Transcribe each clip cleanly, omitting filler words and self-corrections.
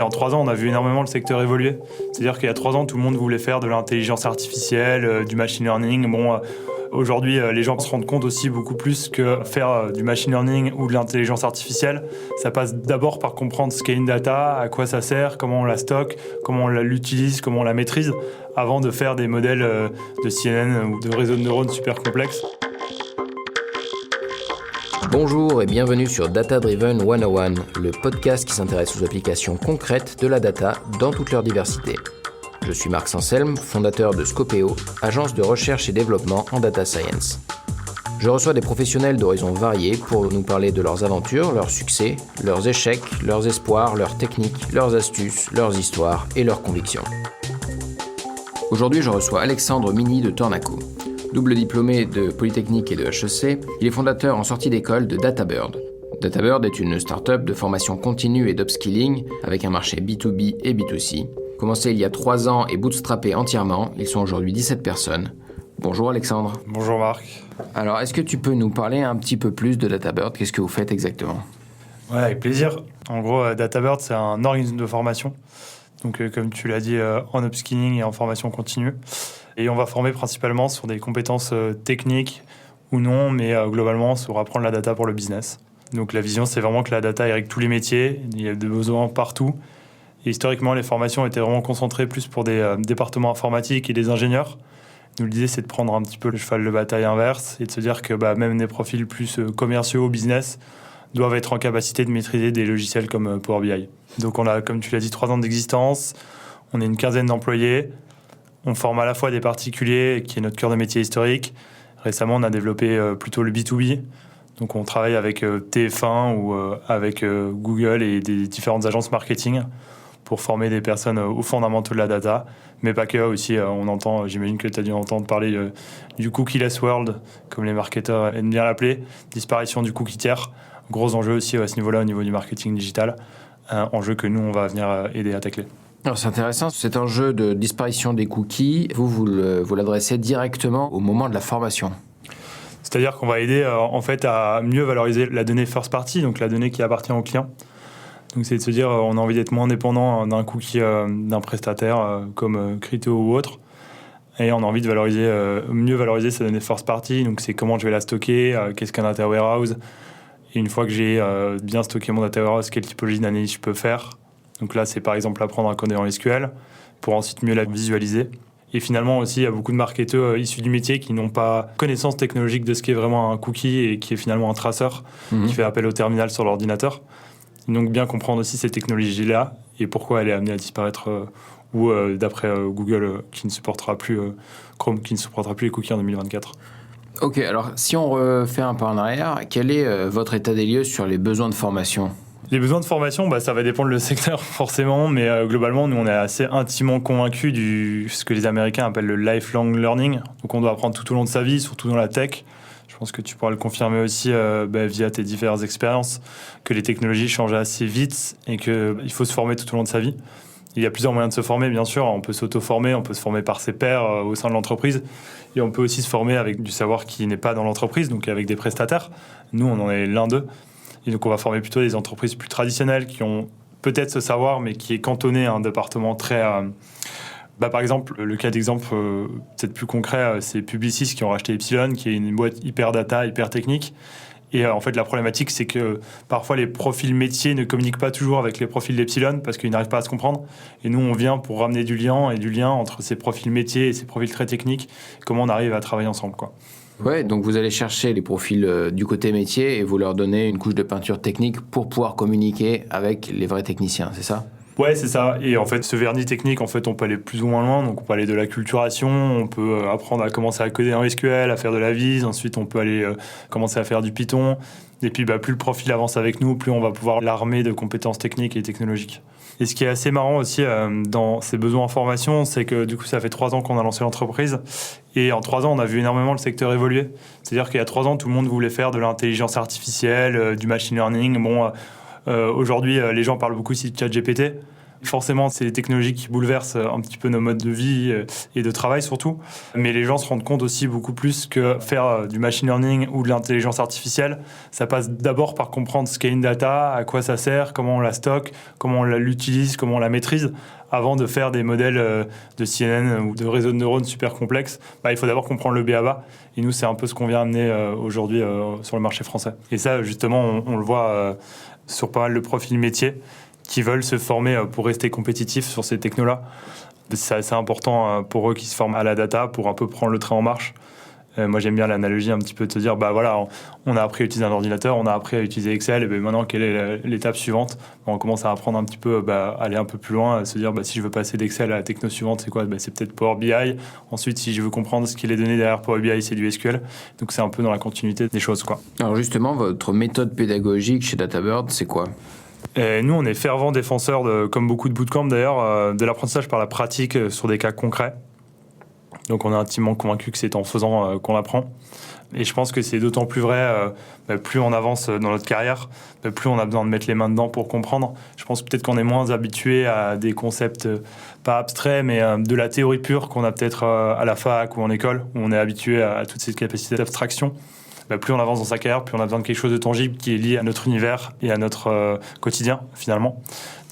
Et en 3 ans, on a vu énormément le secteur évoluer. C'est-à-dire qu'il y a 3 ans, tout le monde voulait faire de l'intelligence artificielle, du machine learning. Aujourd'hui, les gens se rendent compte aussi beaucoup plus que faire du machine learning ou de l'intelligence artificielle. Ça passe d'abord par comprendre ce qu'est une data, à quoi ça sert, comment on la stocke, comment on l'utilise, comment on la maîtrise, avant de faire des modèles de CNN ou de réseaux de neurones super complexes. Bonjour et bienvenue sur Data Driven 101, le podcast qui s'intéresse aux applications concrètes de la data dans toute leur diversité. Je suis Marc Sanselme, fondateur de Scopeo, agence de recherche et développement en data science. Je reçois des professionnels d'horizons variés pour nous parler de leurs aventures, leurs succès, leurs échecs, leurs espoirs, leurs techniques, leurs astuces, leurs histoires et leurs convictions. Aujourd'hui, je reçois Alexandre Mini de Tornaco. Double diplômé de Polytechnique et de HEC, il est fondateur en sortie d'école de DataBird. DataBird est une start-up de formation continue et d'upskilling avec un marché B2B et B2C. Commencé il y a 3 ans et bootstrappé entièrement, ils sont aujourd'hui 17 personnes. Bonjour Alexandre. Bonjour Marc. Alors, est-ce que tu peux nous parler un petit peu plus de DataBird ? Qu'est-ce que vous faites exactement ? Ouais, avec plaisir. En gros, DataBird, c'est un organisme de formation. Donc, comme tu l'as dit, en upskilling et en formation continue. Et on va former principalement sur des compétences techniques ou non, mais globalement sur apprendre la data pour le business. Donc la vision, c'est vraiment que la data irrigue tous les métiers, il y a des besoins partout. Et historiquement, les formations étaient vraiment concentrées plus pour des départements informatiques et des ingénieurs. Nous, l'idée, c'est de prendre un petit peu le cheval de bataille inverse et de se dire que même des profils plus commerciaux, business, doivent être en capacité de maîtriser des logiciels comme Power BI. Donc on a, comme tu l'as dit, 3 ans d'existence, on est une quinzaine d'employés. On forme à la fois des particuliers, qui est notre cœur de métier historique. Récemment, on a développé plutôt le B2B. Donc, on travaille avec TF1 ou avec Google et des différentes agences marketing pour former des personnes aux fondamentaux de la data. Mais pas que, aussi, on entend, j'imagine que tu as dû entendre parler du cookie-less world, comme les marketeurs aiment bien l'appeler, disparition du cookie tiers. Gros enjeu aussi à ce niveau-là, au niveau du marketing digital. Un enjeu que nous, on va venir aider à tacler. Alors c'est intéressant, cet enjeu de disparition des cookies, vous l'adressez directement au moment de la formation. C'est-à-dire qu'on va aider en fait à mieux valoriser la donnée first party, donc la donnée qui appartient au client. Donc c'est de se dire on a envie d'être moins dépendant d'un cookie d'un prestataire comme Criteo ou autre. Et on a envie de mieux valoriser sa donnée first party, donc c'est comment je vais la stocker, qu'est-ce qu'un data warehouse. Et une fois que j'ai bien stocké mon data warehouse, quelle typologie d'analyse je peux faire. Donc là, c'est par exemple apprendre à coder en SQL pour ensuite mieux la visualiser. Et finalement aussi, il y a beaucoup de marketeurs issus du métier qui n'ont pas connaissance technologique de ce qu'est vraiment un cookie et qui est finalement un traceur qui fait appel au terminal sur l'ordinateur. Donc bien comprendre aussi ces technologies-là et pourquoi elle est amenée à disparaître ou d'après Google qui ne supportera plus Chrome qui ne supportera plus les cookies en 2024. Ok, alors si on refait un pas en arrière, quel est votre état des lieux sur les besoins de formation ? Les besoins de formation, ça va dépendre du secteur forcément, mais globalement, nous, on est assez intimement convaincus de ce que les Américains appellent le lifelong learning. Donc, on doit apprendre tout au long de sa vie, surtout dans la tech. Je pense que tu pourras le confirmer aussi via tes différentes expériences, que les technologies changent assez vite et qu'il faut se former tout au long de sa vie. Il y a plusieurs moyens de se former, bien sûr. On peut s'auto-former, on peut se former par ses pairs au sein de l'entreprise. Et on peut aussi se former avec du savoir qui n'est pas dans l'entreprise, donc avec des prestataires. Nous, on en est l'un d'eux. Et donc, on va former plutôt des entreprises plus traditionnelles qui ont peut-être ce savoir, mais qui est cantonné à un département très... par exemple, le cas d'exemple peut-être plus concret, c'est Publicis qui ont racheté Epsilon, qui est une boîte hyper data, hyper technique. Et en fait, la problématique, c'est que parfois, les profils métiers ne communiquent pas toujours avec les profils d'Epsilon parce qu'ils n'arrivent pas à se comprendre. Et nous, on vient pour ramener du lien entre ces profils métiers et ces profils très techniques, comment on arrive à travailler ensemble, quoi. Ouais, donc vous allez chercher les profils du côté métier et vous leur donnez une couche de peinture technique pour pouvoir communiquer avec les vrais techniciens, c'est ça ? Ouais, c'est ça. Et en fait, ce vernis technique, on peut aller plus ou moins loin. Donc, on peut aller de l'acculturation, on peut apprendre à commencer à coder en SQL, à faire de la vise. Ensuite, on peut aller commencer à faire du Python. Et puis, plus le profil avance avec nous, plus on va pouvoir l'armer de compétences techniques et technologiques. Et ce qui est assez marrant aussi dans ces besoins en formation, c'est que du coup, ça fait 3 ans qu'on a lancé l'entreprise. Et en 3 ans, on a vu énormément le secteur évoluer. C'est-à-dire qu'il y a 3 ans, tout le monde voulait faire de l'intelligence artificielle, du machine learning. Aujourd'hui, les gens parlent beaucoup aussi de ChatGPT. Forcément, c'est des technologies qui bouleversent un petit peu nos modes de vie et de travail surtout. Mais les gens se rendent compte aussi beaucoup plus que faire du machine learning ou de l'intelligence artificielle, ça passe d'abord par comprendre ce qu'est une data, à quoi ça sert, comment on la stocke, comment on l'utilise, comment on la maîtrise. Avant de faire des modèles de CNN ou de réseaux de neurones super complexes, il faut d'abord comprendre le b.a.-ba. Et nous, c'est un peu ce qu'on vient amener aujourd'hui sur le marché français. Et ça, justement, on le voit sur pas mal de profils métiers qui veulent se former pour rester compétitifs sur ces technos-là. C'est assez important pour eux qui se forment à la data pour un peu prendre le train en marche. Moi, j'aime bien l'analogie un petit peu de te dire, on a appris à utiliser un ordinateur, on a appris à utiliser Excel, et maintenant, quelle est l'étape suivante ? On commence à apprendre un petit peu, aller un peu plus loin, à se dire, si je veux passer d'Excel à la techno suivante, c'est quoi ? C'est peut-être Power BI. Ensuite, si je veux comprendre ce qu'il est donné derrière Power BI, c'est du SQL. Donc, c'est un peu dans la continuité des choses, quoi. Alors justement, votre méthode pédagogique chez DataBird, c'est quoi ? Et nous, on est fervents défenseurs, comme beaucoup de bootcamps d'ailleurs, de l'apprentissage par la pratique sur des cas concrets. Donc on est intimement convaincu que c'est en faisant qu'on apprend. Et je pense que c'est d'autant plus vrai, plus on avance dans notre carrière, plus on a besoin de mettre les mains dedans pour comprendre. Je pense peut-être qu'on est moins habitué à des concepts pas abstraits, mais de la théorie pure qu'on a peut-être à la fac ou en école, où on est habitué à toutes ces capacités d'abstraction. Plus on avance dans sa carrière, plus on a besoin de quelque chose de tangible qui est lié à notre univers et à notre quotidien, finalement.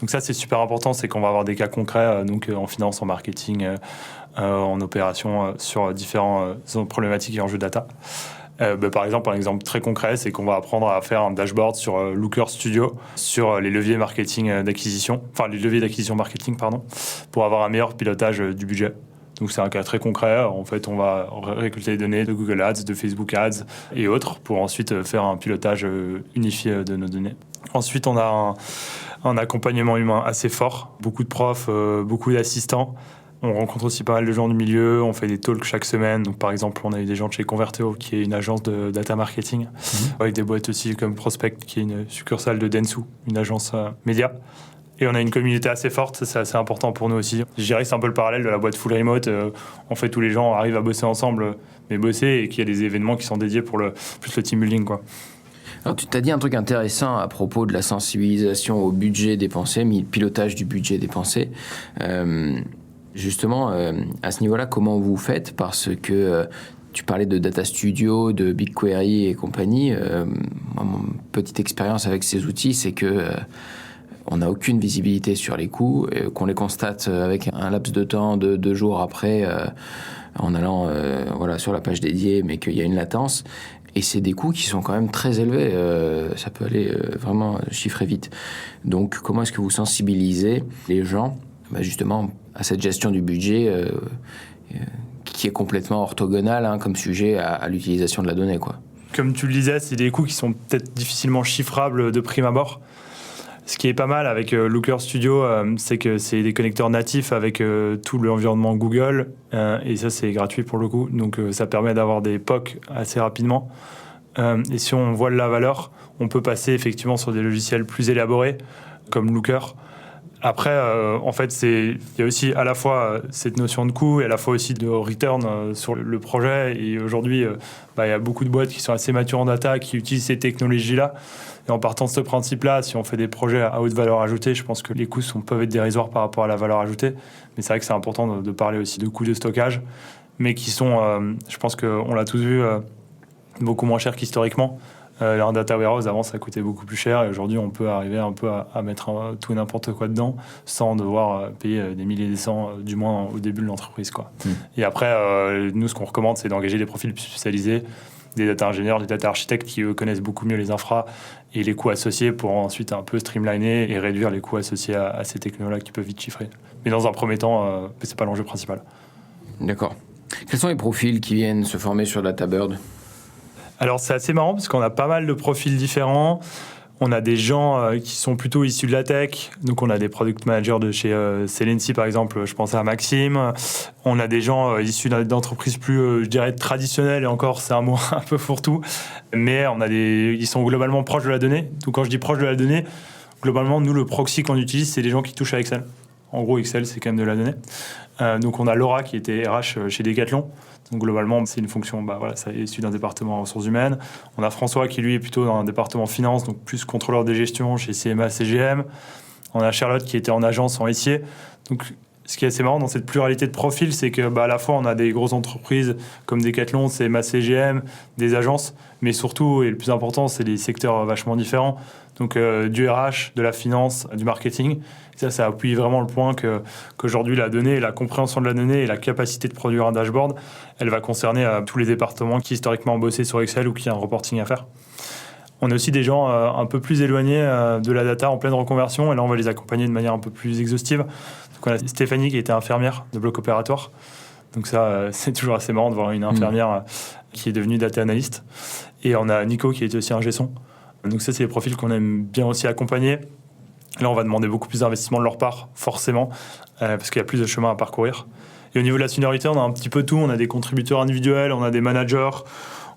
Donc ça, c'est super important, c'est qu'on va avoir des cas concrets, en finance, en marketing, en opération, sur différentes problématiques et enjeux data. Par exemple, un exemple très concret, c'est qu'on va apprendre à faire un dashboard sur Looker Studio, sur les leviers marketing d'acquisition, les leviers d'acquisition marketing, pour avoir un meilleur pilotage du budget. Donc c'est un cas très concret. En fait, on va récolter les données de Google Ads, de Facebook Ads et autres pour ensuite faire un pilotage unifié de nos données. Ensuite, on a un accompagnement humain assez fort. Beaucoup de profs, beaucoup d'assistants. On rencontre aussi pas mal de gens du milieu. On fait des talks chaque semaine. Donc, par exemple, on a eu des gens de chez Converteo, qui est une agence de data marketing, avec des boîtes aussi comme Prospect, qui est une succursale de Dentsu, une agence média. Et on a une communauté assez forte, c'est assez important pour nous aussi. Je dirais que c'est un peu le parallèle de la boîte full remote. En fait, tous les gens arrivent à bosser ensemble, mais bosser, et qu'il y a des événements qui sont dédiés pour plus le team building, quoi. Alors, tu t'as dit un truc intéressant à propos de la sensibilisation au budget dépensé, mais le pilotage du budget dépensé. Justement, à ce niveau-là, comment vous faites ? Parce que tu parlais de Data Studio, de BigQuery et compagnie. Mon petite expérience avec ces outils, c'est que on n'a aucune visibilité sur les coûts, qu'on les constate avec un laps de temps de 2 jours après, en allant sur la page dédiée, mais qu'il y a une latence. Et c'est des coûts qui sont quand même très élevés. Ça peut aller vraiment chiffrer vite. Donc, comment est-ce que vous sensibilisez les gens, justement, à cette gestion du budget qui est complètement orthogonale comme sujet à l'utilisation de la donnée, quoi. Comme tu le disais, c'est des coûts qui sont peut-être difficilement chiffrables de prime abord. Ce qui est pas mal avec Looker Studio, c'est que c'est des connecteurs natifs avec tout l'environnement Google, et ça c'est gratuit pour le coup, donc ça permet d'avoir des POC assez rapidement. Et si on voit la valeur, on peut passer effectivement sur des logiciels plus élaborés, comme Looker. Après, en fait, il y a aussi à la fois cette notion de coût et à la fois aussi de return sur le projet. Et aujourd'hui, il y a beaucoup de boîtes qui sont assez matures en data, qui utilisent ces technologies-là. Et en partant de ce principe-là, si on fait des projets à haute valeur ajoutée, je pense que les coûts peuvent être dérisoires par rapport à la valeur ajoutée. Mais c'est vrai que c'est important de parler aussi de coûts de stockage, mais qui sont, je pense qu'on l'a tous vu, beaucoup moins chers qu'historiquement. Un data warehouse, avant, ça coûtait beaucoup plus cher. Et aujourd'hui, on peut arriver un peu à mettre tout et n'importe quoi dedans sans devoir payer des milliers et des cents, du moins au début de l'entreprise, quoi. Et après, nous, ce qu'on recommande, c'est d'engager des profils plus spécialisés, des data ingénieurs, des data architectes qui, eux, connaissent beaucoup mieux les infras et les coûts associés pour ensuite un peu streamliner et réduire les coûts associés à ces technos-là qui peuvent vite chiffrer. Mais dans un premier temps, c'est pas l'enjeu principal. D'accord. Quels sont les profils qui viennent se former sur DataBird ? Alors, c'est assez marrant parce qu'on a pas mal de profils différents. On a des gens qui sont plutôt issus de la tech. Donc, on a des product managers de chez Celency, par exemple. Je pense à Maxime. On a des gens issus d'entreprises plus, je dirais, traditionnelles. Et encore, c'est un mot un peu fourre-tout. Mais ils sont globalement proches de la donnée. Donc, quand je dis proche de la donnée, globalement, nous, le proxy qu'on utilise, c'est les gens qui touchent à Excel. En gros, Excel, c'est quand même de la donnée. Donc, on a Laura qui était RH chez Decathlon. Donc, globalement, c'est une fonction, ça est issu d'un département ressources humaines. On a François qui, lui, est plutôt dans un département finance, donc plus contrôleur des gestions chez CMA, CGM. On a Charlotte qui était en agence, en SIA. Donc, ce qui est assez marrant dans cette pluralité de profils, c'est que à la fois on a des grosses entreprises comme Decathlon, CMA CGM, des agences, mais surtout, et le plus important, c'est des secteurs vachement différents. Donc du RH, de la finance, du marketing. Ça appuie vraiment le point qu'aujourd'hui la donnée, la compréhension de la donnée et la capacité de produire un dashboard, elle va concerner tous les départements qui historiquement ont bossé sur Excel ou qui ont un reporting à faire. On a aussi des gens un peu plus éloignés de la data en pleine reconversion, et là on va les accompagner de manière un peu plus exhaustive. Donc on a Stéphanie qui était infirmière de bloc opératoire. Donc ça, c'est toujours assez marrant de voir une infirmière qui est devenue data analyst. Et on a Nico qui était aussi ingé son. Donc ça, c'est des profils qu'on aime bien aussi accompagner. Là, on va demander beaucoup plus d'investissement de leur part, forcément, parce qu'il y a plus de chemin à parcourir. Et au niveau de la seniorité, on a un petit peu tout. On a des contributeurs individuels, on a des managers.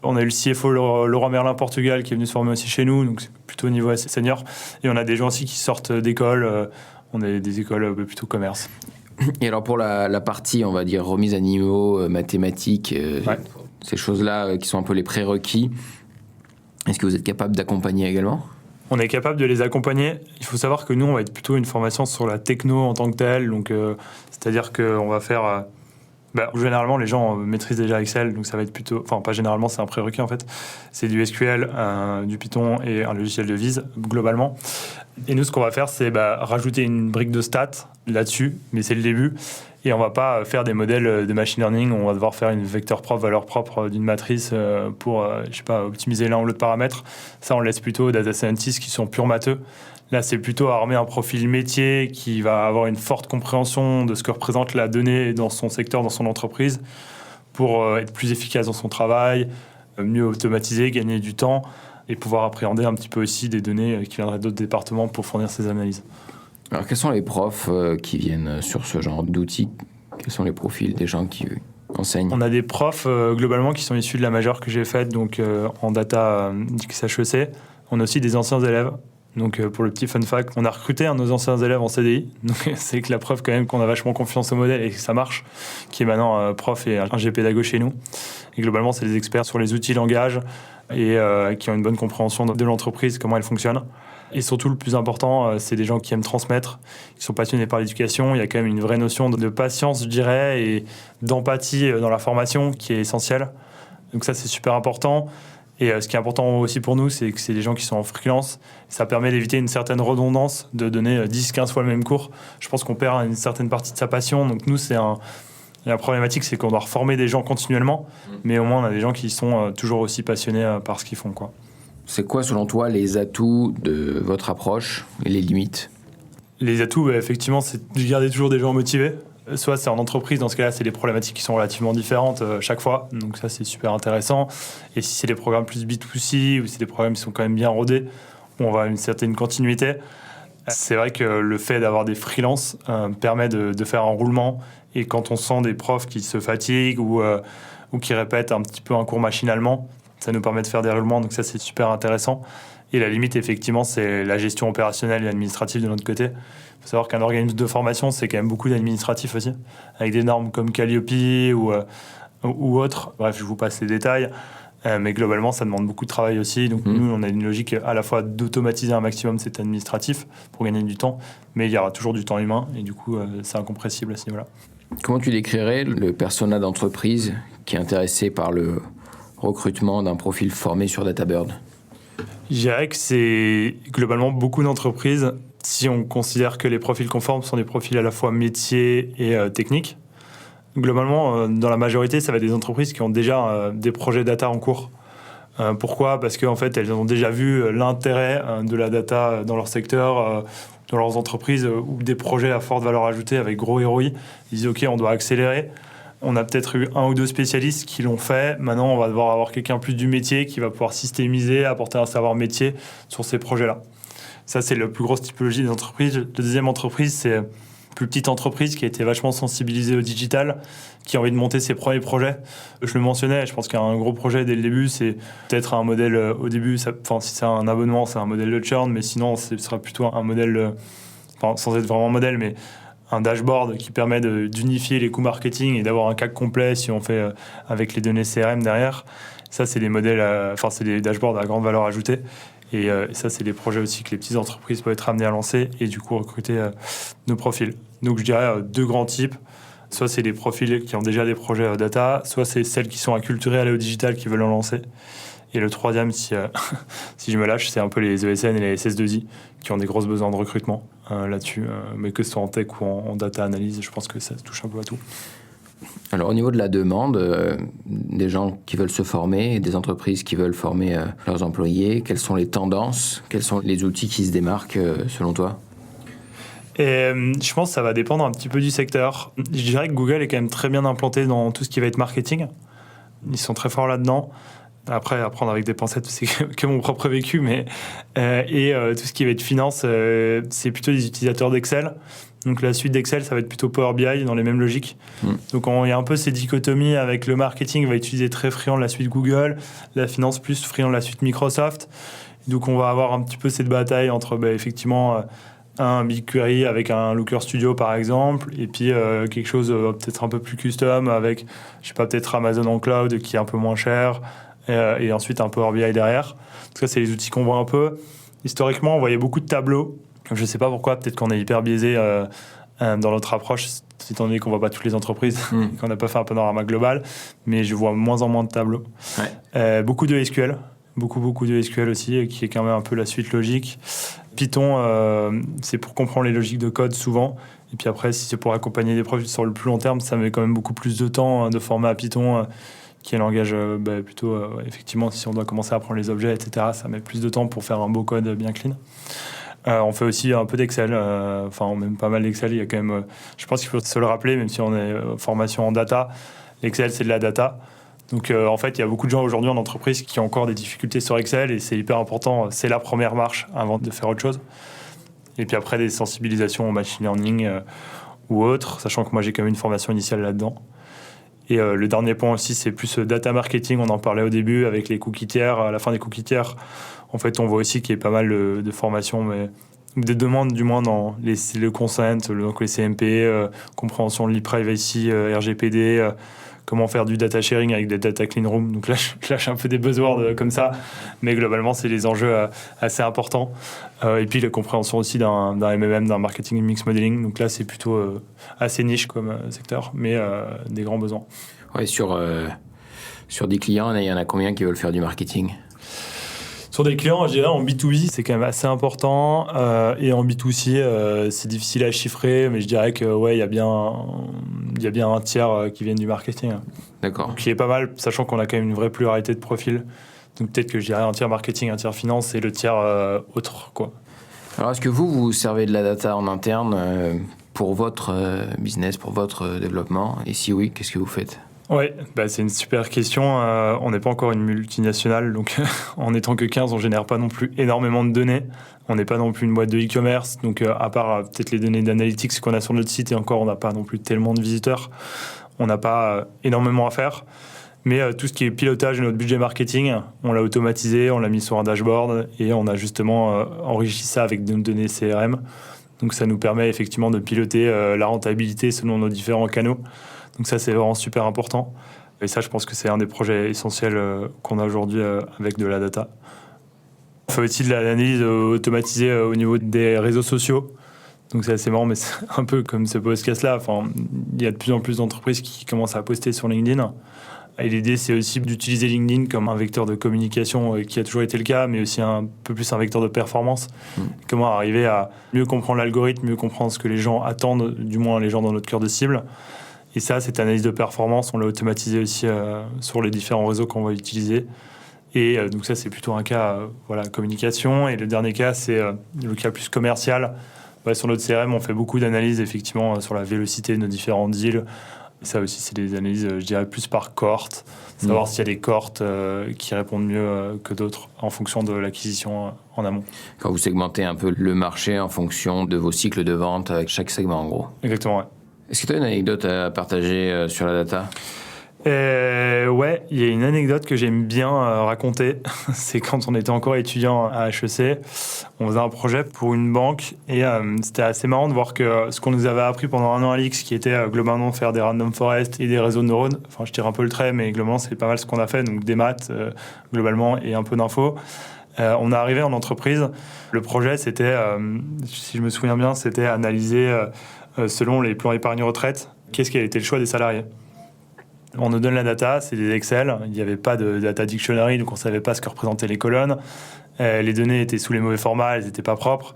On a eu le CFO Laurent Merlin Portugal qui est venu se former aussi chez nous, donc c'est plutôt au niveau assez senior. Et on a des gens aussi qui sortent d'écoles. On a des écoles plutôt commerce. Et alors pour la partie, on va dire, remise à niveau, mathématiques, ces choses-là qui sont un peu les prérequis, est-ce que vous êtes capable d'accompagner également ? On est capable de les accompagner. Il faut savoir que nous, on va être plutôt une formation sur la techno en tant que telle. Donc, c'est-à-dire qu'on va faire... généralement, les gens maîtrisent déjà Excel, donc ça va être plutôt... Enfin, pas généralement, c'est un prérequis en fait. C'est du SQL, du Python et un logiciel de vise, globalement. Et nous, ce qu'on va faire, c'est rajouter une brique de stats là-dessus, mais c'est le début. Et on va pas faire des modèles de machine learning, on va devoir faire une vecteur propre, valeur propre d'une matrice pour, optimiser l'un ou l'autre paramètre. Ça, on laisse plutôt aux data scientists qui sont purs matheux. Là, c'est plutôt armer un profil métier qui va avoir une forte compréhension de ce que représente la donnée dans son secteur, dans son entreprise, pour être plus efficace dans son travail, mieux automatiser, gagner du temps et pouvoir appréhender un petit peu aussi des données qui viendraient d'autres départements pour fournir ces analyses. Alors, quels sont les profs qui viennent sur ce genre d'outils ? Quels sont les profils des gens qui enseignent ? On a des profs, globalement, qui sont issus de la majeure que j'ai faite, donc en data XHEC. On a aussi des anciens élèves. Donc, pour le petit fun fact, on a recruté un de nos anciens élèves en CDI. Donc, c'est que la preuve, quand même, qu'on a vachement confiance au modèle et que ça marche, qui est maintenant prof et ingé pédago chez nous. Et globalement, c'est des experts sur les outils langage et qui ont une bonne compréhension de l'entreprise, comment elle fonctionne. Et surtout, le plus important, c'est des gens qui aiment transmettre, qui sont passionnés par l'éducation. Il y a quand même une vraie notion de patience, je dirais, et d'empathie dans la formation qui est essentielle. Donc ça, c'est super important. Et ce qui est important aussi pour nous, c'est que c'est des gens qui sont en freelance. Ça permet d'éviter une certaine redondance, de donner 10-15 fois le même cours. Je pense qu'on perd une certaine partie de sa passion. Donc nous, la problématique, c'est qu'on doit reformer des gens continuellement. Mais au moins, on a des gens qui sont toujours aussi passionnés par ce qu'ils font, quoi. C'est quoi, selon toi, les atouts de votre approche et les limites ? Les atouts, effectivement, c'est de garder toujours des gens motivés. Soit c'est en entreprise, dans ce cas-là, c'est des problématiques qui sont relativement différentes chaque fois. Donc ça, c'est super intéressant. Et si c'est des programmes plus B2C ou c'est des programmes qui sont quand même bien rodés, on va avoir une certaine continuité. C'est vrai que le fait d'avoir des freelances permet de faire un roulement. Et quand on sent des profs qui se fatiguent ou qui répètent un petit peu un cours machinalement, ça nous permet de faire des roulements, donc ça c'est super intéressant. Et la limite, effectivement, c'est la gestion opérationnelle et administrative de notre côté. Il faut savoir qu'un organisme de formation, c'est quand même beaucoup d'administratif aussi, avec des normes comme Calliope ou autres. Bref, je vous passe les détails. Mais globalement, ça demande beaucoup de travail aussi. Donc nous, on a une logique à la fois d'automatiser un maximum cet administratif pour gagner du temps, mais il y aura toujours du temps humain, et du coup, c'est incompressible à ce niveau-là. Comment tu décrirais le persona d'entreprise qui est intéressé par le recrutement d'un profil formé sur DataBird ? Je dirais que c'est globalement beaucoup d'entreprises, si on considère que les profils qu'on forme sont des profils à la fois métiers et techniques. Globalement, dans la majorité, ça va être des entreprises qui ont déjà des projets data en cours. Pourquoi ? Parce qu'en fait, elles ont déjà vu l'intérêt de la data dans leur secteur, dans leurs entreprises, ou des projets à forte valeur ajoutée avec gros ROI. Ils disent « Ok, on doit accélérer ». On a peut-être eu 1 ou 2 spécialistes qui l'ont fait. Maintenant, on va devoir avoir quelqu'un plus du métier qui va pouvoir systémiser, apporter un savoir métier sur ces projets-là. Ça, c'est la plus grosse typologie des entreprises. La deuxième entreprise, c'est une plus petite entreprise qui a été vachement sensibilisée au digital, qui a envie de monter ses premiers projets. Je le mentionnais, je pense qu'un gros projet dès le début, c'est peut-être un modèle au début, si c'est un abonnement, c'est un modèle de churn, mais sinon, ce sera plutôt un modèle, sans être vraiment un modèle, mais un dashboard qui permet d'unifier les coûts marketing et d'avoir un CAC complet si on fait avec les données CRM derrière. Ça, c'est des modèles, c'est des dashboards à grande valeur ajoutée. Et ça, c'est des projets aussi que les petites entreprises peuvent être amenées à lancer et du coup recruter nos profils. Donc je dirais deux grands types. Soit c'est des profils qui ont déjà des projets data, soit c'est celles qui sont acculturées au digital qui veulent en lancer. Et le troisième, si je me lâche, c'est un peu les ESN et les SS2I qui ont des gros besoins de recrutement là-dessus. Mais que ce soit en tech ou en data analyse, je pense que ça touche un peu à tout. Alors au niveau de la demande, des gens qui veulent se former et des entreprises qui veulent former leurs employés, quelles sont les tendances, quels sont les outils qui se démarquent selon toi ? Et je pense que ça va dépendre un petit peu du secteur. Je dirais que Google est quand même très bien implanté dans tout ce qui va être marketing. Ils sont très forts là-dedans. Après, à prendre avec des pincettes, c'est que mon propre vécu, mais tout ce qui va être finance, c'est plutôt des utilisateurs d'Excel. Donc la suite d'Excel, ça va être plutôt Power BI dans les mêmes logiques. Donc il y a un peu ces dichotomies avec le marketing va utiliser très friand la suite Google, la finance plus friand la suite Microsoft. Donc on va avoir un petit peu cette bataille entre effectivement un BigQuery avec un Looker Studio par exemple, et puis quelque chose peut-être un peu plus custom avec, je sais pas, peut-être Amazon en cloud qui est un peu moins cher, et ensuite un Power BI derrière. Donc ça, c'est les outils qu'on voit un peu. Historiquement, on voyait beaucoup de tableaux. Je sais pas pourquoi, peut-être qu'on est hyper biaisé dans notre approche, étant donné qu'on voit pas toutes les entreprises, qu'on n'a pas fait un panorama global, mais je vois moins en moins de tableaux. Ouais. Beaucoup de SQL. Beaucoup de SQL aussi, qui est quand même un peu la suite logique. Python, c'est pour comprendre les logiques de code souvent. Et puis après, si c'est pour accompagner des projets sur le plus long terme, ça met quand même beaucoup plus de temps de former à Python, qui est un langage plutôt... effectivement, si on doit commencer à apprendre les objets, etc., ça met plus de temps pour faire un beau code bien clean. On fait aussi un peu d'Excel, même pas mal d'Excel. Il y a quand même, je pense qu'il faut se le rappeler, même si on est formation en data, l'Excel, c'est de la data. Donc en fait, il y a beaucoup de gens aujourd'hui en entreprise qui ont encore des difficultés sur Excel et c'est hyper important. C'est la première marche avant de faire autre chose. Et puis après, des sensibilisations au machine learning ou autres, sachant que moi, j'ai quand même une formation initiale là-dedans. Et le dernier point aussi, c'est plus data marketing. On en parlait au début avec les cookies tiers. À la fin des cookies tiers, en fait, on voit aussi qu'il y a pas mal de formations, mais des demandes du moins dans le consent, donc les CMP, compréhension de l'e-privacy, RGPD, comment faire du data sharing avec des data clean room. Donc là, je lâche un peu des buzzwords comme ça, mais globalement, c'est des enjeux assez importants. Et puis la compréhension aussi d'un MMM, d'un marketing mix modeling. Donc là, c'est plutôt assez niche comme secteur, mais des grands besoins. Ouais, sur des clients, il y en a combien qui veulent faire du marketing ? Sur des clients, je dirais en B2B, c'est quand même assez important. Et en B2C, c'est difficile à chiffrer, mais je dirais que il y a bien un tiers qui viennent du marketing. D'accord. Qui est pas mal, sachant qu'on a quand même une vraie pluralité de profils. Donc peut-être que je dirais un tiers marketing, un tiers finance et le tiers autre, quoi. Alors est-ce que vous servez de la data en interne pour votre business, pour votre développement ? Et si oui, qu'est-ce que vous faites ? Oui, c'est une super question. On n'est pas encore une multinationale, donc en étant que 15, on ne génère pas non plus énormément de données. On n'est pas non plus une boîte de e-commerce, donc à part peut-être les données d'analytics qu'on a sur notre site, et encore, on n'a pas non plus tellement de visiteurs. On n'a pas énormément à faire. Mais tout ce qui est pilotage de notre budget marketing, on l'a automatisé, on l'a mis sur un dashboard, et on a justement enrichi ça avec nos données CRM. Donc ça nous permet effectivement de piloter la rentabilité selon nos différents canaux. Donc ça, c'est vraiment super important. Et ça, je pense que c'est un des projets essentiels qu'on a aujourd'hui avec de la data. On fait aussi de l'analyse automatisée au niveau des réseaux sociaux. Donc c'est assez marrant, mais c'est un peu comme ce podcast-là. Il y a de plus en plus d'entreprises qui commencent à poster sur LinkedIn. Et l'idée, c'est aussi d'utiliser LinkedIn comme un vecteur de communication qui a toujours été le cas, mais aussi un peu plus un vecteur de performance. Comment arriver à mieux comprendre l'algorithme, mieux comprendre ce que les gens attendent, du moins les gens dans notre cœur de cible. Et ça, cette analyse de performance, on l'a automatisé aussi sur les différents réseaux qu'on va utiliser. Et donc ça, c'est plutôt un cas communication. Et le dernier cas, c'est le cas plus commercial. Sur notre CRM, on fait beaucoup d'analyses, effectivement, sur la vélocité de nos différents deals. Et ça aussi, c'est des analyses, je dirais, plus par cohorte. Savoir s'il y a des cohortes qui répondent mieux que d'autres en fonction de l'acquisition en amont. Quand vous segmentez un peu le marché en fonction de vos cycles de vente avec chaque segment, en gros. Exactement, ouais. Est-ce que tu as une anecdote à partager sur la data ? Ouais, il y a une anecdote que j'aime bien raconter. C'est quand on était encore étudiant à HEC, on faisait un projet pour une banque et c'était assez marrant de voir que ce qu'on nous avait appris pendant un an à l'IX, qui était globalement faire des random forest et des réseaux de neurones, je tire un peu le trait, mais globalement c'est pas mal ce qu'on a fait, donc des maths globalement et un peu d'infos. On est arrivé en entreprise. Le projet, c'était, si je me souviens bien, c'était analyser selon les plans épargne retraite, qu'est-ce qui a été le choix des salariés. On nous donne la data, c'est des Excel, il n'y avait pas de data dictionary, donc on ne savait pas ce que représentaient les colonnes. Les données étaient sous les mauvais formats, elles n'étaient pas propres.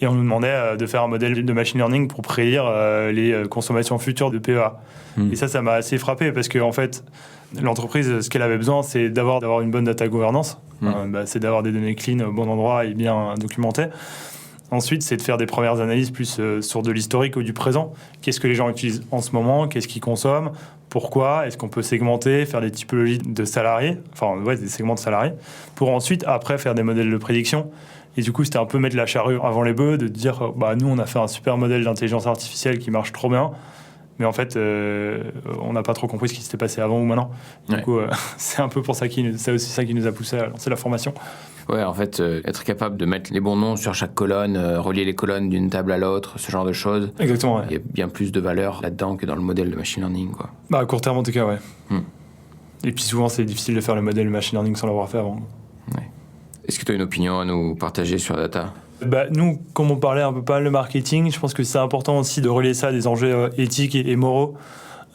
Et on nous demandait de faire un modèle de machine learning pour prédire les consommations futures de PEA. Et ça m'a assez frappé parce que en fait, l'entreprise, ce qu'elle avait besoin, c'est d'avoir une bonne data governance. C'est d'avoir des données clean au bon endroit et bien documentées. Ensuite, c'est de faire des premières analyses plus sur de l'historique ou du présent. Qu'est-ce que les gens utilisent en ce moment? Qu'est-ce qu'ils consomment? Pourquoi? Est-ce qu'on peut segmenter, faire des typologies de salariés, des segments de salariés, pour ensuite, après, faire des modèles de prédiction. Et du coup, c'était un peu mettre la charrue avant les bœufs, de dire, nous, on a fait un super modèle d'intelligence artificielle qui marche trop bien, mais en fait, on n'a pas trop compris ce qui s'était passé avant ou maintenant. Du coup, c'est un peu pour ça c'est aussi ça qui nous a poussé à lancer la formation. Ouais, en fait, être capable de mettre les bons noms sur chaque colonne, relier les colonnes d'une table à l'autre, ce genre de choses. Exactement, ouais. Il y a bien plus de valeur là-dedans que dans le modèle de machine learning, quoi. À court terme, en tout cas, ouais. Et puis souvent, c'est difficile de faire le modèle machine learning sans l'avoir fait avant. Ouais. Est-ce que tu as une opinion à nous partager sur la data? Nous, comme on parlait un peu pas mal de marketing, je pense que c'est important aussi de relier ça à des enjeux éthiques et moraux.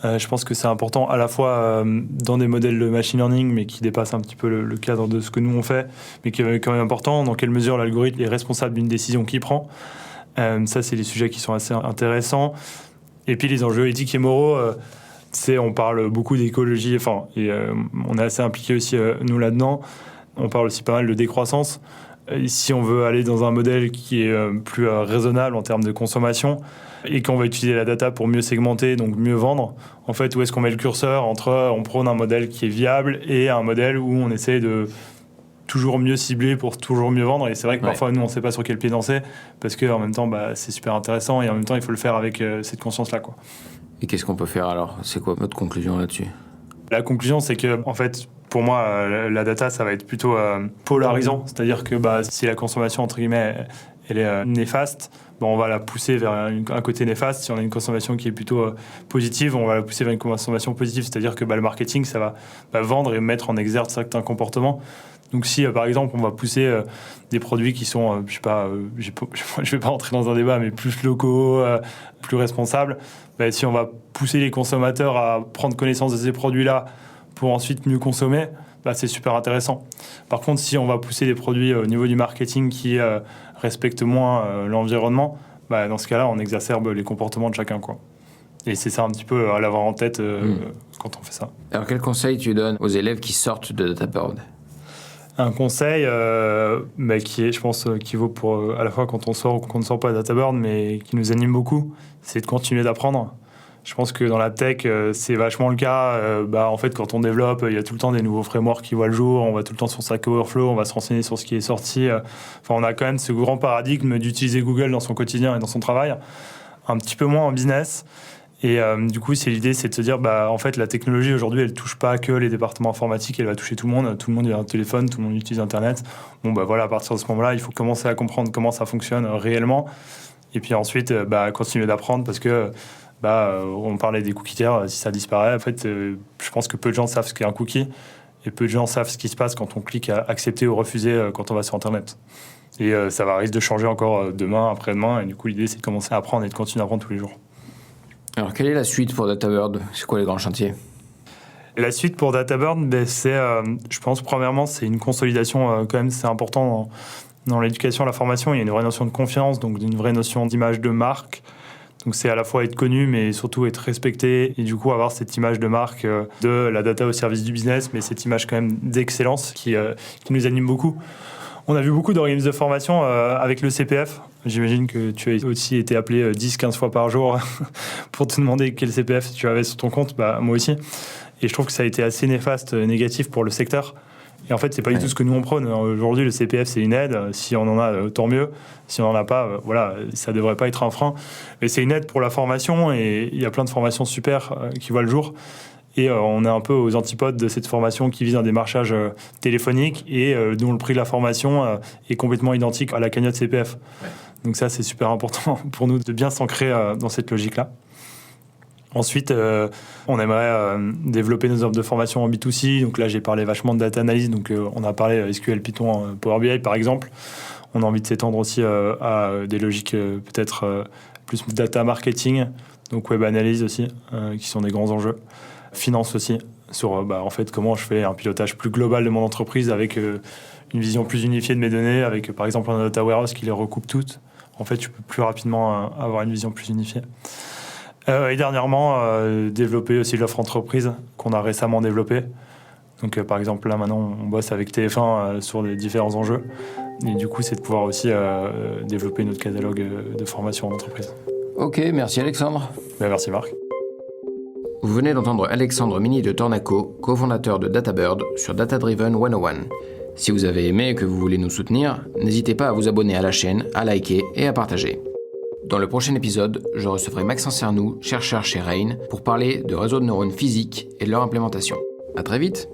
Je pense que c'est important à la fois dans des modèles de machine learning, mais qui dépassent un petit peu le cadre de ce que nous on fait, mais qui est quand même important, dans quelle mesure l'algorithme est responsable d'une décision qu'il prend. Ça, c'est des sujets qui sont assez intéressants. Et puis les enjeux éthiques et moraux, on parle beaucoup d'écologie, on est assez impliqués aussi, nous, là-dedans. On parle aussi pas mal de décroissance. Si on veut aller dans un modèle qui est plus raisonnable en termes de consommation et qu'on va utiliser la data pour mieux segmenter, donc mieux vendre, en fait, où est-ce qu'on met le curseur entre on prône un modèle qui est viable et un modèle où on essaie de toujours mieux cibler pour toujours mieux vendre? Et c'est vrai que parfois, nous, on ne sait pas sur quel pied danser parce qu'en même temps, c'est super intéressant et en même temps, il faut le faire avec cette conscience-là, quoi. Et qu'est-ce qu'on peut faire alors? C'est quoi votre conclusion là-dessus? La conclusion, c'est que, en fait, pour moi, la data, ça va être plutôt polarisant. C'est-à-dire que si la consommation, entre guillemets, elle est néfaste, on va la pousser vers un côté néfaste. Si on a une consommation qui est plutôt positive, on va la pousser vers une consommation positive. C'est-à-dire que le marketing, ça va vendre et mettre en exergue certains comportements. Donc si, par exemple, on va pousser des produits qui sont, je vais pas rentrer dans un débat, mais plus locaux, plus responsables, si on va pousser les consommateurs à prendre connaissance de ces produits-là pour ensuite mieux consommer, c'est super intéressant. Par contre, si on va pousser des produits au niveau du marketing qui respectent moins l'environnement, dans ce cas-là, on exacerbe les comportements de chacun, quoi. Et c'est ça un petit peu à l'avoir en tête quand on fait ça. Alors, quel conseil tu donnes aux élèves qui sortent de DataBird? Un conseil qui est, je pense, qui vaut pour à la fois quand on sort ou quand on ne sort pas de DataBird, mais qui nous anime beaucoup, c'est de continuer d'apprendre. Je pense que dans la tech, c'est vachement le cas. En fait, quand on développe, il y a tout le temps des nouveaux frameworks qui voient le jour. On va tout le temps sur Stack Overflow, on va se renseigner sur ce qui est sorti. On a quand même ce grand paradigme d'utiliser Google dans son quotidien et dans son travail. Un petit peu moins en business. Et du coup, l'idée, c'est de se dire, en fait, la technologie, aujourd'hui, elle touche pas que les départements informatiques, elle va toucher tout le monde. Tout le monde a un téléphone, tout le monde utilise Internet. À partir de ce moment-là, il faut commencer à comprendre comment ça fonctionne réellement. Et puis ensuite, continuer d'apprendre parce que on parlait des cookies tiers, si ça disparaît, en fait, je pense que peu de gens savent ce qu'est un cookie et peu de gens savent ce qui se passe quand on clique à accepter ou refuser quand on va sur Internet. Et ça va risque de changer encore demain, après-demain. Et du coup, l'idée, c'est de commencer à apprendre et de continuer à apprendre tous les jours. Alors, quelle est la suite pour DataBird? C'est quoi les grands chantiers? La suite pour DataBird, c'est, je pense, premièrement, c'est une consolidation, quand même, c'est important dans l'éducation, la formation. Il y a une vraie notion de confiance, donc une vraie notion d'image de marque. Donc c'est à la fois être connu, mais surtout être respecté, et du coup avoir cette image de marque de la data au service du business, mais cette image quand même d'excellence qui nous anime beaucoup. On a vu beaucoup d'organismes de formation avec le CPF. J'imagine que tu as aussi été appelé 10-15 fois par jour pour te demander quel CPF tu avais sur ton compte. Moi aussi. Et je trouve que ça a été assez néfaste, négatif pour le secteur. Et en fait, c'est pas du tout ce que nous on prône. Aujourd'hui, le CPF, c'est une aide. Si on en a, tant mieux. Si on en a pas, ça devrait pas être un frein. Mais c'est une aide pour la formation et il y a plein de formations super qui voient le jour. Et on est un peu aux antipodes de cette formation qui vise un démarchage téléphonique et dont le prix de la formation est complètement identique à la cagnotte CPF. Ouais. Donc ça, c'est super important pour nous de bien s'ancrer dans cette logique-là. Ensuite, on aimerait développer nos offres de formation en B2C. Donc là, j'ai parlé vachement de data analyse. Donc on a parlé SQL, Python, Power BI par exemple. On a envie de s'étendre aussi à des logiques peut-être plus data marketing, donc web analyse aussi, qui sont des grands enjeux. Finance aussi, sur en fait comment je fais un pilotage plus global de mon entreprise avec une vision plus unifiée de mes données, avec par exemple un data warehouse qui les recoupe toutes. En fait, tu peux plus rapidement avoir une vision plus unifiée. Et dernièrement, développer aussi l'offre entreprise qu'on a récemment développée. Donc par exemple, là maintenant, on bosse avec TF1 sur les différents enjeux. Et du coup, c'est de pouvoir aussi développer notre catalogue de formation en entreprise. Ok, merci Alexandre. Merci Marc. Vous venez d'entendre Alexandre Mini de Tornaco, cofondateur de DataBird sur Data Driven 101. Si vous avez aimé et que vous voulez nous soutenir, n'hésitez pas à vous abonner à la chaîne, à liker et à partager. Dans le prochain épisode, je recevrai Maxence Cernou, chercheur chez Rain, pour parler de réseaux de neurones physiques et de leur implémentation. À très vite.